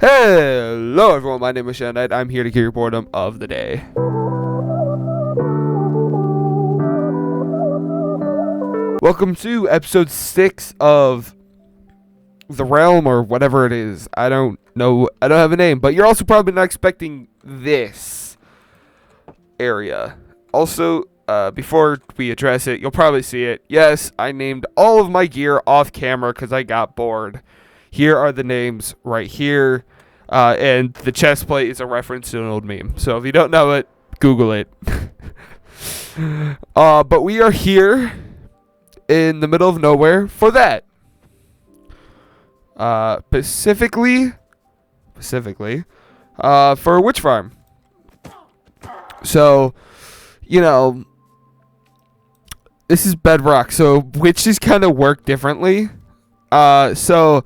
Hello everyone, my name is Sean Knight. I'm here to cure your boredom of the day. Welcome to episode 6 of The Realm, or whatever it is. I don't know, I don't have a name, but you're also probably not expecting this area. Also, before we address it, you'll probably see it. Yes, I named all of my gear off camera because I got bored. Here are the names right here. And the chest plate is a reference to an old meme. So if you don't know it, Google it. But we are here in the middle of nowhere for that. Specifically, for a witch farm. So, this is bedrock. So witches kind of work differently. So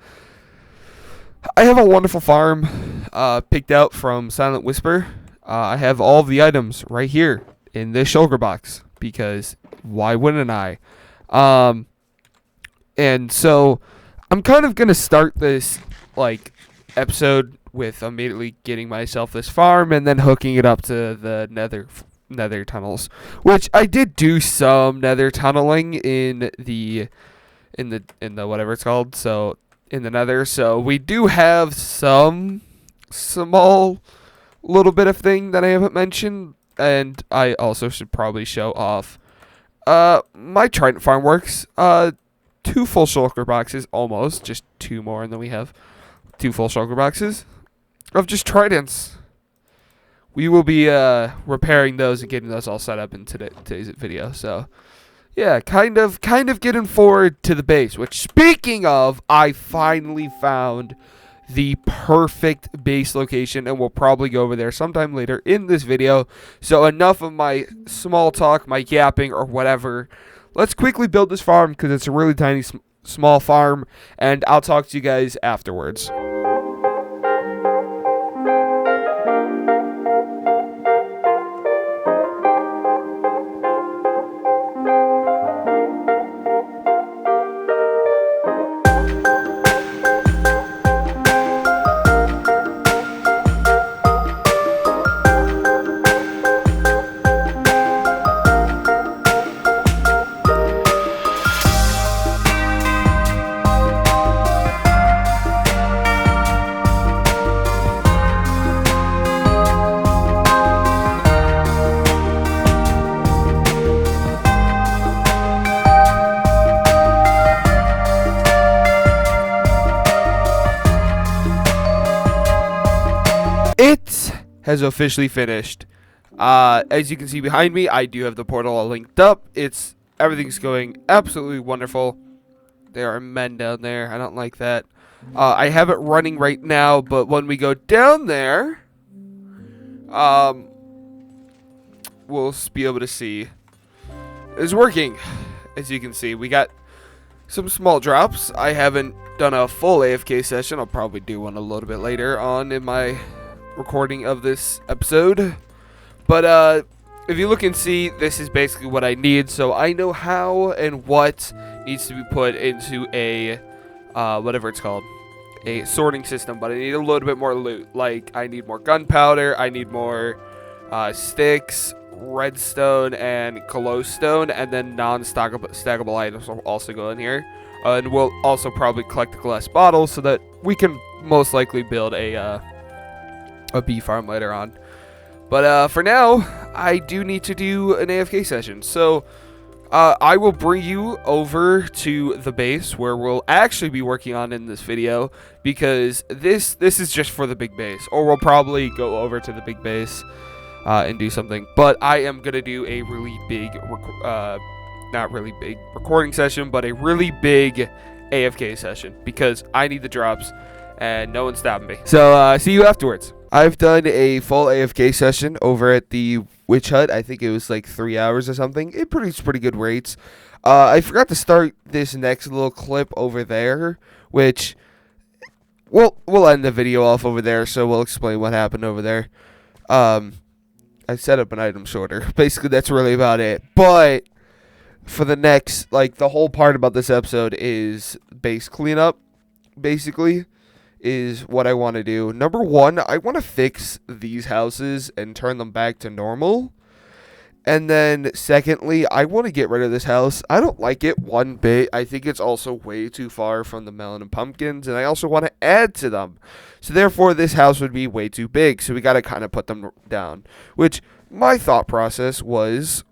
I have a wonderful farm picked out from Silent Whisper. I have all of the items right here in this shulker box because why wouldn't I? And so I'm kind of going to start this episode with immediately getting myself this farm and then hooking it up to the nether tunnels, which I did do some nether tunneling in the whatever it's called. So in the nether, so we do have some small little bit of thing that I haven't mentioned, and I also should probably show off my trident farm works. 2 full shulker boxes, almost just 2 more, and then we have 2 full shulker boxes of just tridents. We will be repairing those and getting those all set up in today's video. So yeah, kind of getting forward to the base, which, speaking of, I finally found the perfect base location, and we'll probably go over there sometime later in this video. So enough of my small talk, my yapping, or whatever. Let's quickly build this farm because it's a really tiny, small farm, and I'll talk to you guys afterwards. It has officially finished. As you can see behind me, I do have the portal all linked up. Everything's going absolutely wonderful. There are men down there. I don't like that. I have it running right now, but when we go down there, we'll be able to see it's working. As you can see, we got some small drops. I haven't done a full AFK session. I'll probably do one a little bit later on in my recording of this episode, but if you look and see, this is basically what I need, so I know how and what needs to be put into a whatever it's called, a sorting system. But I need a little bit more loot. Like, I need more gunpowder, I need more sticks, redstone, and glowstone, and then non-stackable items will also go in here, and we'll also probably collect the glass bottles so that we can most likely build a bee farm later on. But for now, I do need to do an AFK session. So I will bring you over to the base where we'll actually be working on in this video, because this is just for the big base, or we'll probably go over to the big base and do something. But I am gonna do a really big not really big recording session, but a really big AFK session, because I need the drops and no one's stopping me. So see you afterwards. I've done a full AFK session over at the Witch Hut. I think it was like 3 hours or something. It produced pretty good rates. I forgot to start this next little clip over there, which we'll end the video off over there, so we'll explain what happened over there. I set up an item sorter. Basically, that's really about it. But for the next, the whole part about this episode is base cleanup, basically. is what I want to do. Number one, I want to fix these houses and turn them back to normal. And then, secondly, I want to get rid of this house. I don't like it one bit. I think it's also way too far from the melon and pumpkins, and I also want to add to them. So, therefore, this house would be way too big, so we got to kind of put them down. Which, my thought process was...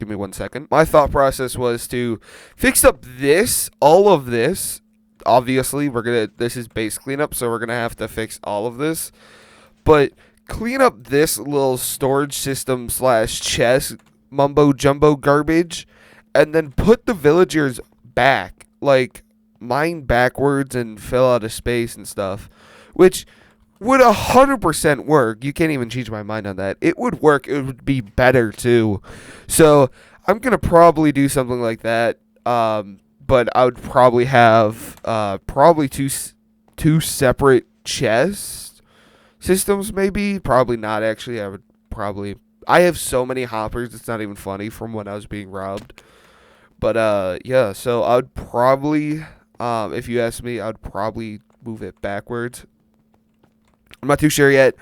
Give me 1 second. My thought process was to fix up this, all of this. Obviously, this is base cleanup, so we're going to have to fix all of this. But... clean up this little storage system / chest mumbo jumbo garbage, and then put the villagers back, like mine backwards and fill out a space and stuff, which would 100% work. You can't even change my mind on that. It would work. It would be better too. So I'm gonna probably do something like that. But I would probably have probably two separate chests. Systems, maybe. Probably not, actually. I have so many hoppers, it's not even funny from when I was being robbed. But, yeah, so I would probably, if you ask me, I would probably move it backwards. I'm not too sure yet.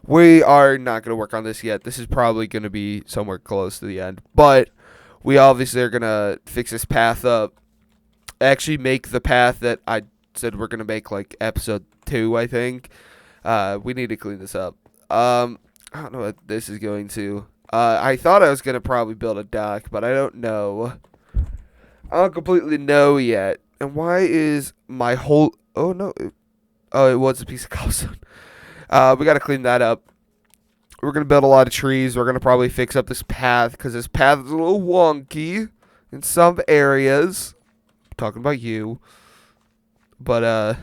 We are not going to work on this yet. This is probably going to be somewhere close to the end. But we obviously are going to fix this path up. Actually make the path that I said we're going to make, like, episode 2, I think. We need to clean this up. I don't know what this is going to. I thought I was going to probably build a dock, but I don't know. I don't completely know yet. And why is my whole... Oh, no. It was a piece of cobblestone. We got to clean that up. We're going to build a lot of trees. We're going to probably fix up this path, because this path is a little wonky in some areas. I'm talking about you. But,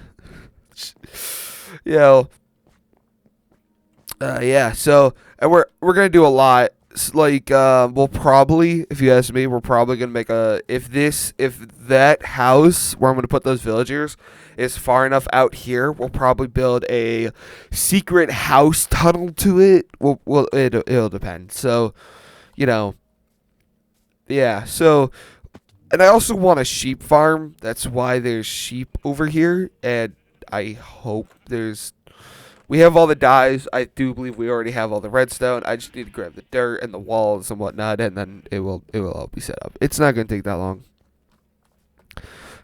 yeah, so, and we're gonna do a lot, like, we'll probably, if you ask me, we're probably gonna make if that house where I'm gonna put those villagers is far enough out here, we'll probably build a secret house tunnel to it. It'll depend, so, yeah, so, and I also want a sheep farm. That's why there's sheep over here, and I hope we have all the dyes. I do believe we already have all the redstone. I just need to grab the dirt and the walls and whatnot, and then it will all be set up. It's not going to take that long.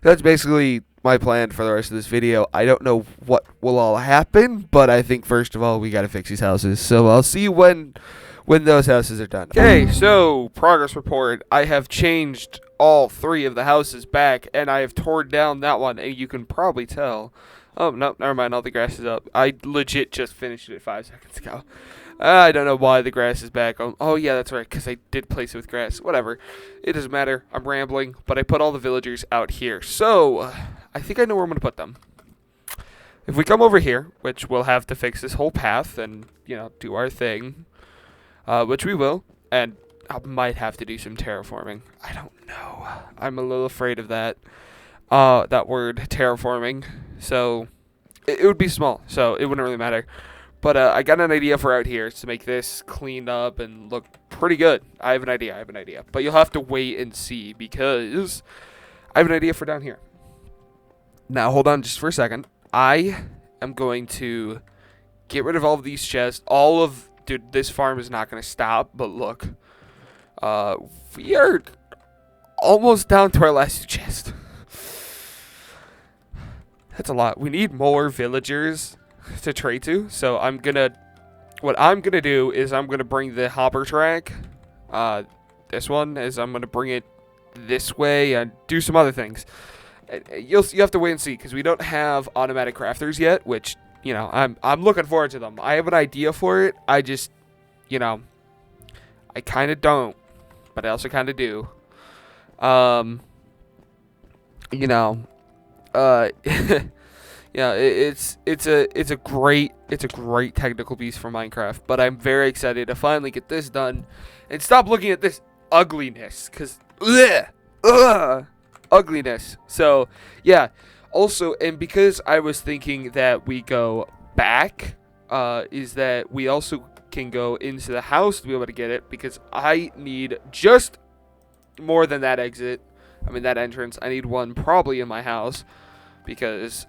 That's basically my plan for the rest of this video. I don't know what will all happen, but I think first of all we got to fix these houses. So I'll see you when those houses are done. Okay, so progress report. I have changed all 3 of the houses back, and I have torn down that one, and you can probably tell. Oh, no, never mind. All the grass is up. I legit just finished it 5 seconds ago. I don't know why the grass is back. Oh, yeah, that's right, because I did place it with grass. Whatever. It doesn't matter. I'm rambling, but I put all the villagers out here. So, I think I know where I'm going to put them. If we come over here, which we'll have to fix this whole path and, do our thing, which we will, and I might have to do some terraforming. I don't know. I'm a little afraid of that. That word, terraforming. So, it would be small, so it wouldn't really matter. But I got an idea for out here to make this cleaned up and look pretty good. I have an idea. But you'll have to wait and see, because I have an idea for down here. Now, hold on just for a second. I am going to get rid of all of these chests. Dude, this farm is not going to stop, but look. We are almost down to our last 2 chests. That's a lot. We need more villagers to trade to. So what I'm gonna do is I'm gonna bring the hopper track. This one is I'm gonna bring it this way and do some other things. You have to wait and see, because we don't have automatic crafters yet, which I'm looking forward to them. I have an idea for it. I just I kind of don't, but I also kind of do. Yeah, it's a great technical piece for Minecraft, but I'm very excited to finally get this done and stop looking at this ugliness, because ugliness. So yeah, also, and because I was thinking that we go back, is that we also can go into the house to be able to get it, because I need just more than that exit. I mean, that entrance. I need one probably in my house. because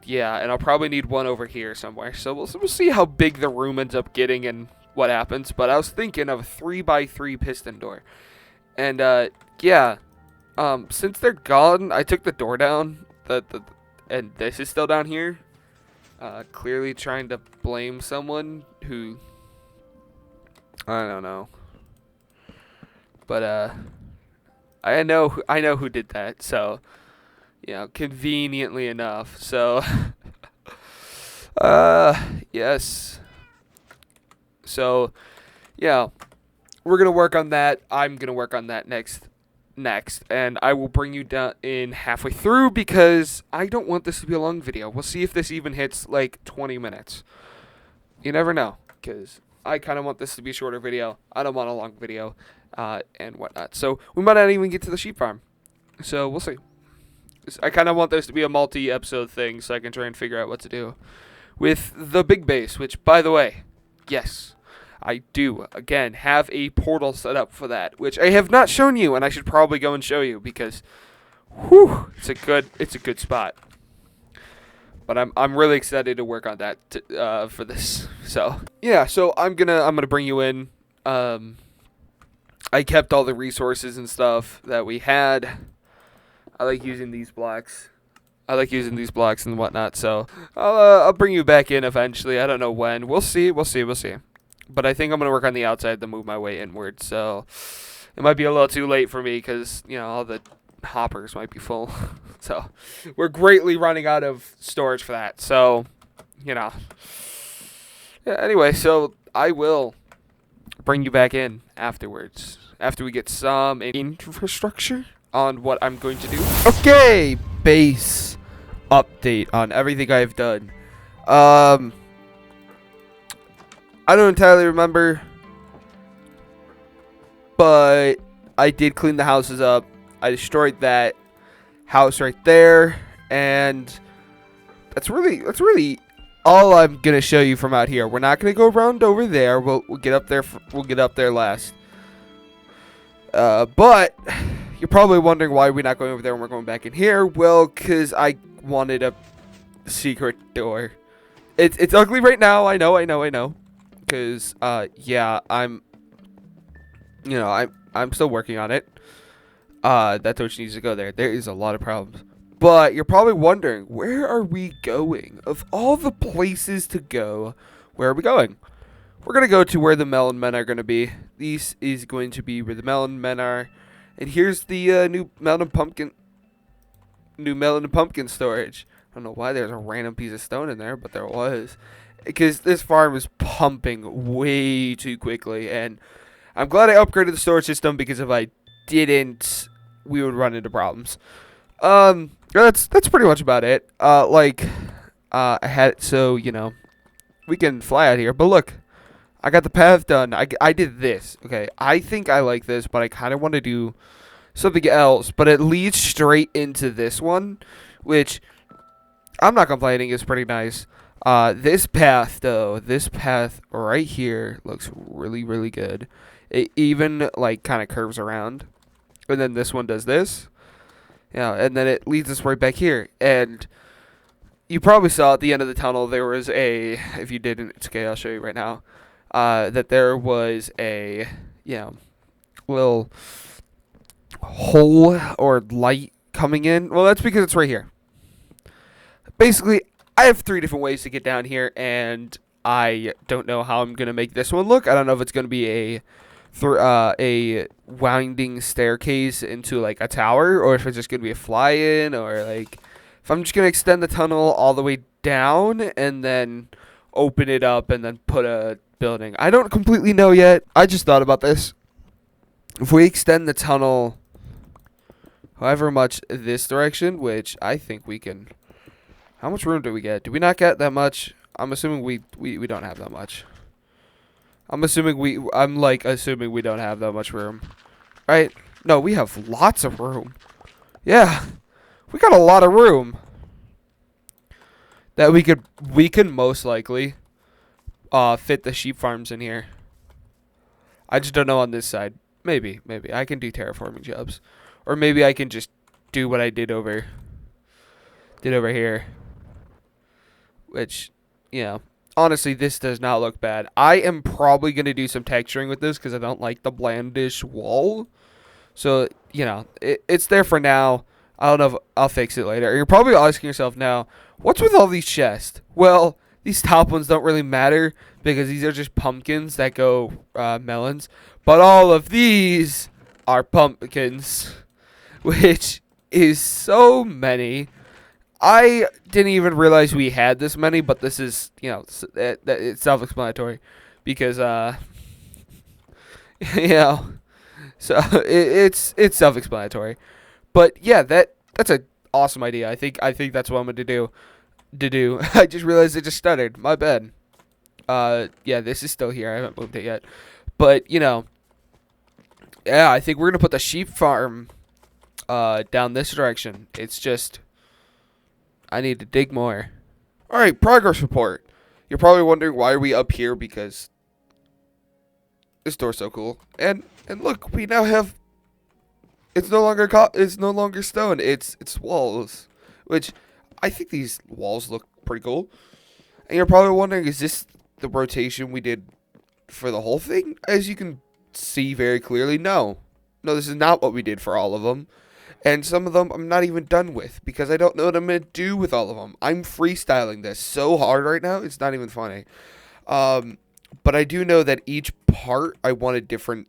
yeah, and I'll probably need one over here somewhere. So we'll see how big the room ends up getting and what happens. But I was thinking of a 3x3 piston door, and yeah, since they're gone, I took the door down. And this is still down here. Clearly trying to blame someone who I don't know. But I know who did that. So, you know, conveniently enough. So, yes. So, yeah, we're gonna work on that. I'm gonna work on that next, and I will bring you down in halfway through because I don't want this to be a long video. We'll see if this even hits like 20 minutes. You never know, because I kind of want this to be a shorter video. I don't want a long video, and whatnot. So we might not even get to the sheep farm. So we'll see. I kind of want this to be a multi-episode thing so I can try and figure out what to do with the big base, which, by the way, yes, I do, again, have a portal set up for that, which I have not shown you, and I should probably go and show you because, whew, it's a good spot. But I'm really excited to work on that for this. So yeah, so I'm gonna bring you in. I kept all the resources and stuff that we had. I like using these blocks. And whatnot. So I'll bring you back in eventually. I don't know when. We'll see. But I think I'm gonna work on the outside to move my way inward. So it might be a little too late for me because you know all the hoppers might be full. So we're greatly running out of storage for that. So you know. Yeah. Anyway, so I will bring you back in afterwards after we get some infrastructure on what I'm going to do. Okay, base update on everything I've done. I don't entirely remember, but I did clean the houses up. I destroyed that house right there, and that's really all I'm gonna show you from out here. We're not gonna go around over there. We'll get up there. We'll get up there last. But you're probably wondering why we're not going over there and we're going back in here. Well, because I wanted a secret door. It's ugly right now. I know. Because yeah, I'm still working on it. That torch needs to go there. There is a lot of problems. But you're probably wondering, where are we going? Of all the places to go, where are we going? We're going to go to where the melon men are going to be. This is going to be where the melon men are. And here's the new melon and pumpkin storage. I don't know why there's a random piece of stone in there, but there was. Because this farm is pumping way too quickly. And I'm glad I upgraded the storage system, because if I didn't, we would run into problems. That's pretty much about it. I had it so, you know, we can fly out here. But look, I got the path done. I did this. Okay, I think I like this, but I kind of want to do something else. But it leads straight into this one, which I'm not complaining. It's pretty nice. This path, though, this path right here looks really, really good. It even, like, kind of curves around. And then this one does this. Yeah, and then it leads us right back here. And you probably saw at the end of the tunnel there was a, if you didn't, it's okay, I'll show you right now, that there was a, you know, little hole or light coming in. Well, that's because it's right here. Basically, I have 3 different ways to get down here, and I don't know how I'm going to make this one look. I don't know if it's going to be a winding staircase into like a tower, or if it's just gonna be a fly-in, or like if I'm just gonna extend the tunnel all the way down and then open it up and then put a building. I don't completely know yet. I just thought about this. If we extend the tunnel however much this direction, which I think we can. How much room do we get? Do we not get that much? I'm assuming we don't have that much. I'm assuming we don't have that much room. Right? No, we have lots of room. Yeah. We got a lot of room. That we can most likely fit the sheep farms in here. I just don't know on this side. Maybe I can do terraforming jobs. Or maybe I can just do what I did over did over here, which, honestly, this does not look bad. I am probably going to do some texturing with this because I don't like the blandish wall. So, it's there for now. I don't know if I'll fix it later. You're probably asking yourself now, what's with all these chests? Well, these top ones don't really matter because these are just pumpkins that go melons. But all of these are pumpkins, which is so many. I didn't even realize we had this many, but this is, it's self-explanatory because, you know, so it's self-explanatory. But yeah, that's an awesome idea. I think that's what I'm going to do. I just realized it just stuttered. My bad. Yeah, this is still here. I haven't moved it yet. But, yeah, I think we're going to put the sheep farm down this direction. It's just I need to dig more. All right, progress report. You're probably wondering why are we up here because this door's so cool. And look, we now have it's no longer stone. It's walls, which I think these walls look pretty cool. And you're probably wondering, is this the rotation we did for the whole thing? As you can see very clearly, no, this is not what we did for all of them. And some of them I'm not even done with because I don't know what I'm going to do with all of them. I'm freestyling this so hard right now, it's not even funny. But I do know that each part I want a different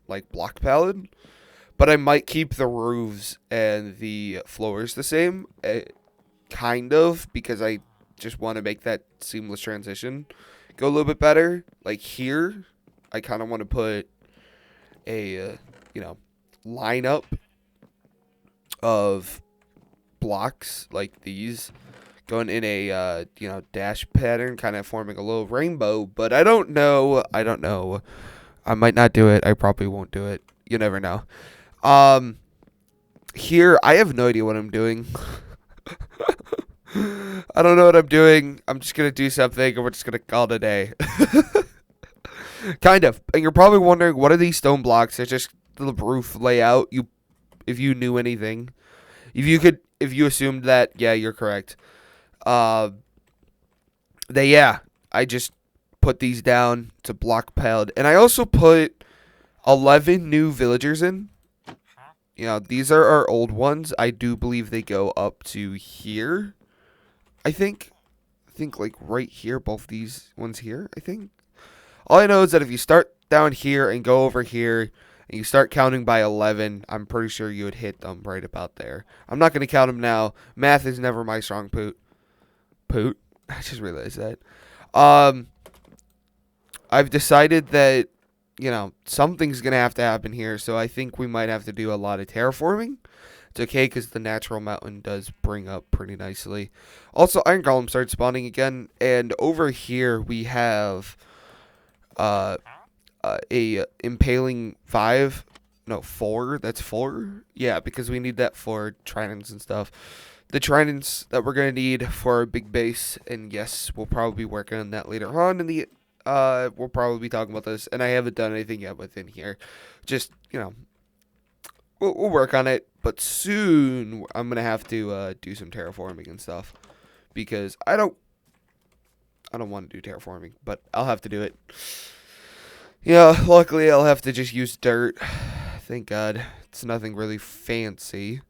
like block palette. But I might keep the roofs and the floors the same, kind of, because I just want to make that seamless transition go a little bit better. Like here, I kind of want to put a, lineup of blocks like these going in a, dash pattern, kind of forming a little rainbow. But I don't know. I might not do it. I probably won't do it. You never know. Here, I have no idea what I'm doing. I don't know what I'm doing. I'm just going to do something, and we're just going to call it a day. Kind of. And you're probably wondering, what are these stone blocks? It's just the roof layout. If you knew anything. If you assumed that, yeah, you're correct. I just put these down to block palette. And I also put 11 new villagers in. These are our old ones. I do believe they go up to here. I think like right here, both these ones here, I think. All I know is that if you start down here and go over here and you start counting by 11, I'm pretty sure you would hit them right about there. I'm not going to count them now. Math is never my strong poot. Poot? I just realized that. I've decided that something's going to have to happen here, so I think we might have to do a lot of terraforming. It's okay, because the natural mountain does bring up pretty nicely. Also, iron golem started spawning again, and over here we have a impaling 4, that's 4? Yeah, because we need that for tridents and stuff. The tridents that we're going to need for our big base, and yes, we'll probably be working on that later on in the we'll probably be talking about this, and I haven't done anything yet within here. Just, we'll work on it, but soon I'm going to have to do some terraforming and stuff, because I don't want to do terraforming, but I'll have to do it. Luckily I'll have to just use dirt. Thank God. It's nothing really fancy.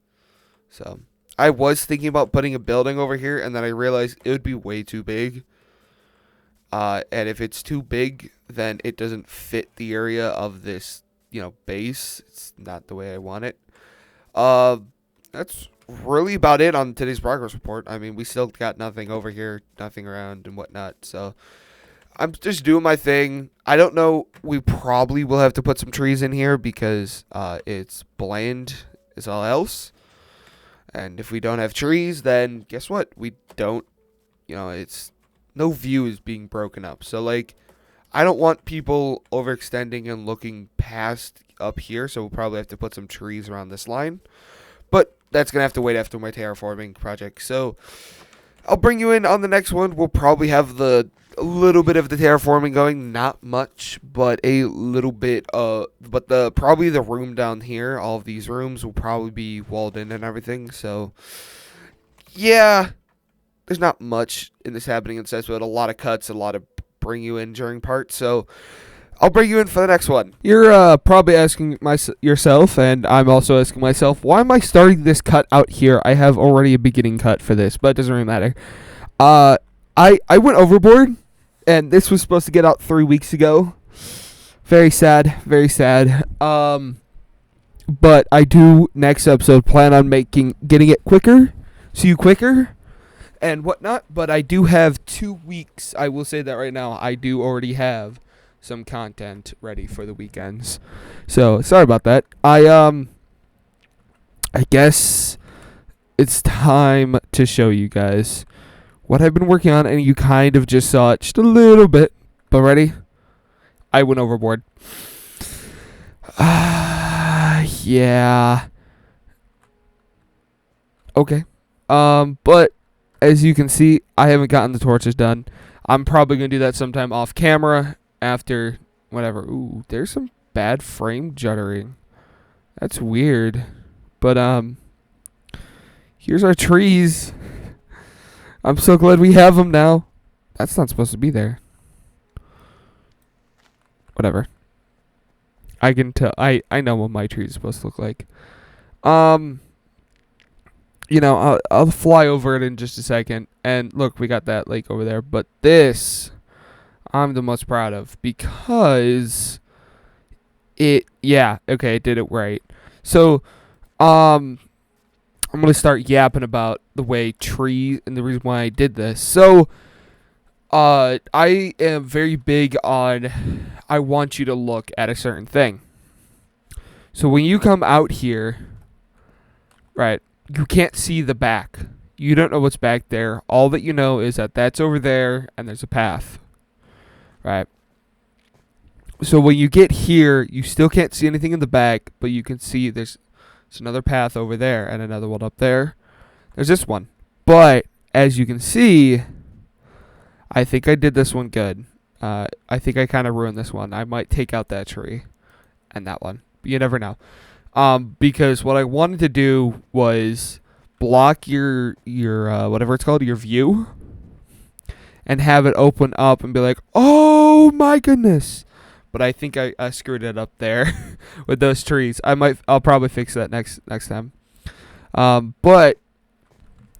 So, I was thinking about putting a building over here, and then I realized it would be way too big. And if it's too big, then it doesn't fit the area of this, base. It's not the way I want it. That's really about it on today's progress report. I mean, we still got nothing over here, nothing around and whatnot. So I'm just doing my thing. I don't know. We probably will have to put some trees in here because it's bland as all else. And if we don't have trees, then guess what? We don't, it's no view is being broken up. So, I don't want people overextending and looking past up here. So we'll probably have to put some trees around this line. But that's going to have to wait after my terraforming project. So I'll bring you in on the next one. We'll probably have a little bit of the terraforming going. Not much, but a little bit. But probably the room down here, all of these rooms will probably be walled in and everything. So yeah, there's not much in this happening in Sets, but a lot of cuts, a lot of bring you in during parts. So I'll bring you in for the next one. You're probably asking yourself, and I'm also asking myself, why am I starting this cut out here? I have already a beginning cut for this, but it doesn't really matter. I went overboard, and this was supposed to get out 3 weeks ago. Very sad, very sad. But I do next episode plan on getting it quicker, see you quicker, and whatnot. But I do have 2 weeks. I will say that right now. I do already have some content ready for the weekends. So sorry about that. I guess it's time to show you guys what I've been working on, and you kind of just saw it just a little bit. But ready? I went overboard. Yeah. Okay. But as you can see, I haven't gotten the torches done. I'm probably gonna do that sometime off camera after whatever. Ooh, there's some bad frame juddering. That's weird. But here's our trees. I'm so glad we have them now. That's not supposed to be there. Whatever. I can tell. I know what my tree is supposed to look like. You know, I'll fly over it in just a second. And look, we got that lake over there. But this, I'm the most proud of because it did it right. So, I'm gonna start yapping about the way trees and the reason why I did this. So, I am very big on, I want you to look at a certain thing. So when you come out here, right, you can't see the back. You don't know what's back there. All that you know is that that's over there and there's a path, right? So when you get here, you still can't see anything in the back, but you can see there's another path over there and another one up there. There's this one. But as you can see, I think I did this one good. I think I kind of ruined this one. I might take out that tree and that one. You never know. Because what I wanted to do was block your whatever it's called, your view, and have it open up and be like, oh my goodness. But I think I screwed it up there with those trees. I'll probably fix that next time. But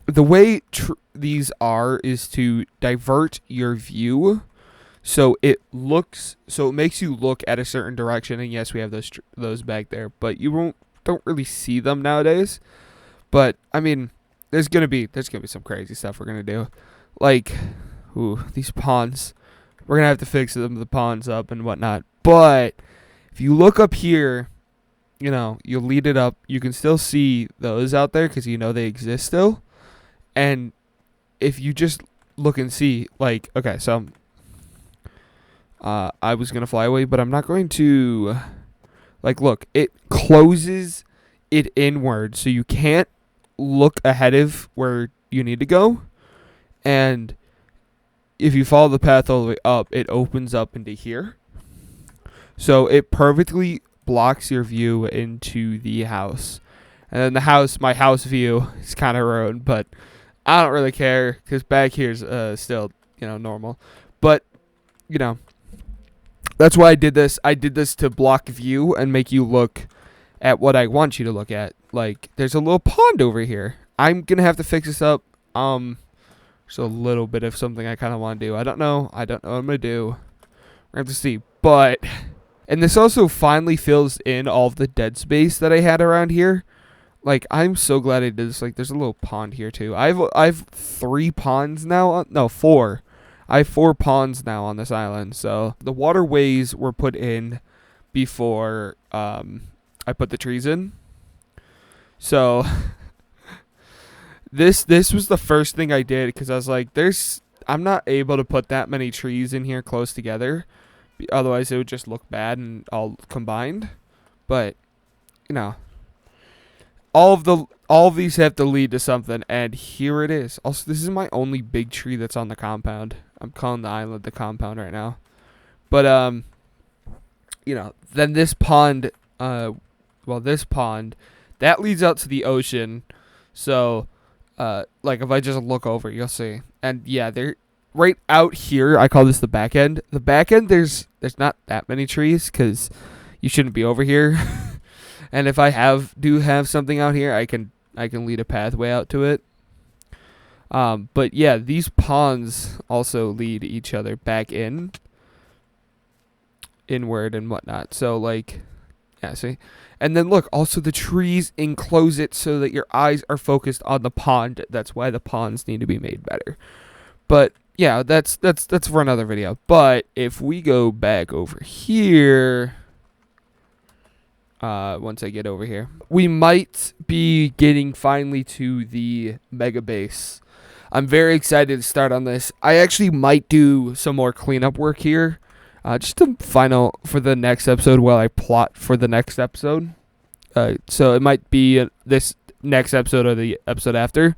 the way these is to divert your view, so it makes you look at a certain direction. And yes, we have those back there, but you don't really see them nowadays. But I mean, there's gonna be some crazy stuff we're gonna do, like, these ponds. We're gonna have to fix the ponds up and whatnot. But if you look up here, you know, you'll lead it up. You can still see those out there because you know they exist still. And if you just look and see, like, okay, so I was going to fly away, but I'm not going to. Like, look, it closes it inward, so you can't look ahead of where you need to go. And if you follow the path all the way up, it opens up into here. So it perfectly blocks your view into the house. And then my house view is kind of ruined, but I don't really care because back here's still, you know, normal. But, you know, that's why I did this. I did this to block view and make you look at what I want you to look at. Like, there's a little pond over here. I'm going to have to fix this up. There's a little bit of something I kind of want to do. I don't know what I'm going to do. We're going to have to see. But, and this also finally fills in all of the dead space that I had around here. Like, I'm so glad I did this. Like, there's a little pond here, too. I've 3 ponds now. No, 4. I have 4 ponds now on this island. So, the waterways were put in before I put the trees in. So, this was the first thing I did because I was like, I'm not able to put that many trees in here close together. Otherwise, it would just look bad and all combined. But, you know, all of these have to lead to something, and here it is. Also, this is my only big tree that's on the compound. I'm calling the island the compound right now. But you know, then this pond, that leads out to the ocean. So, Like if I just look over, you'll see. And yeah, they're right out here. I call this the back end. The back end, there's not that many trees because you shouldn't be over here. And if I do have something out here, I can lead a pathway out to it. But yeah, these ponds also lead each other back inward and whatnot. So like, yeah, see? And then look, also the trees enclose it so that your eyes are focused on the pond. That's why the ponds need to be made better. But yeah, that's for another video. But if we go back over here, once I get over here, we might be getting finally to the mega base. I'm very excited to start on this. I actually might do some more cleanup work here. Just to final for the next episode while I plot for the next episode. So it might be this next episode or the episode after,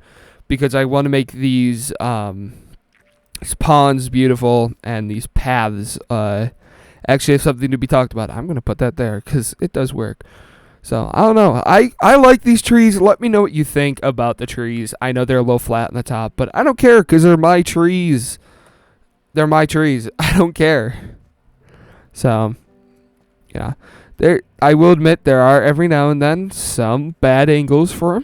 because I want to make these ponds beautiful and these paths actually have something to be talked about. I'm going to put that there because it does work. So I don't know. I like these trees. Let me know what you think about the trees. I know they're a little flat on the top, but I don't care because they're my trees. They're my trees. I don't care. So, yeah. I will admit there are every now and then some bad angles for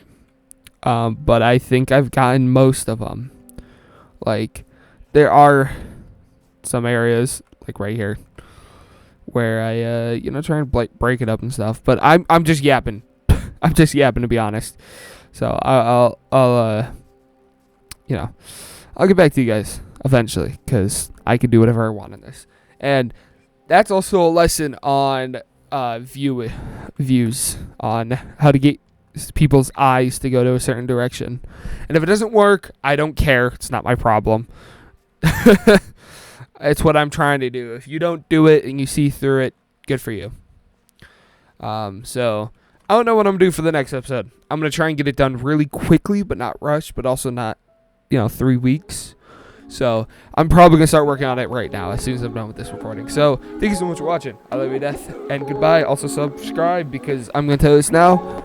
them. But I think I've gotten most of them. Like, there are some areas, like right here, where I, try and break it up and stuff. But I'm just yapping. I'm just yapping, to be honest. So I'll get back to you guys eventually, because I can do whatever I want in this. And that's also a lesson on views, on how to get people's eyes to go to a certain direction. And if it doesn't work, I don't care. It's not my problem. It's what I'm trying to do. If you don't do it and you see through it, good for you. So I don't know what I'm gonna do for the next episode. I'm gonna try and get it done really quickly, but not rush, but also not 3 weeks. So I'm probably going to start working on it right now as soon as I'm done with this recording. So thank you so much for watching. I love you to death, and goodbye. Also subscribe, because I'm going to tell you this now.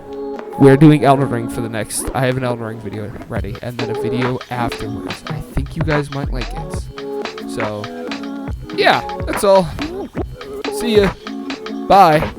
We're doing Elden Ring for the next. I have an Elden Ring video ready, and then a video afterwards. I think you guys might like it. So yeah, that's all. See ya. Bye.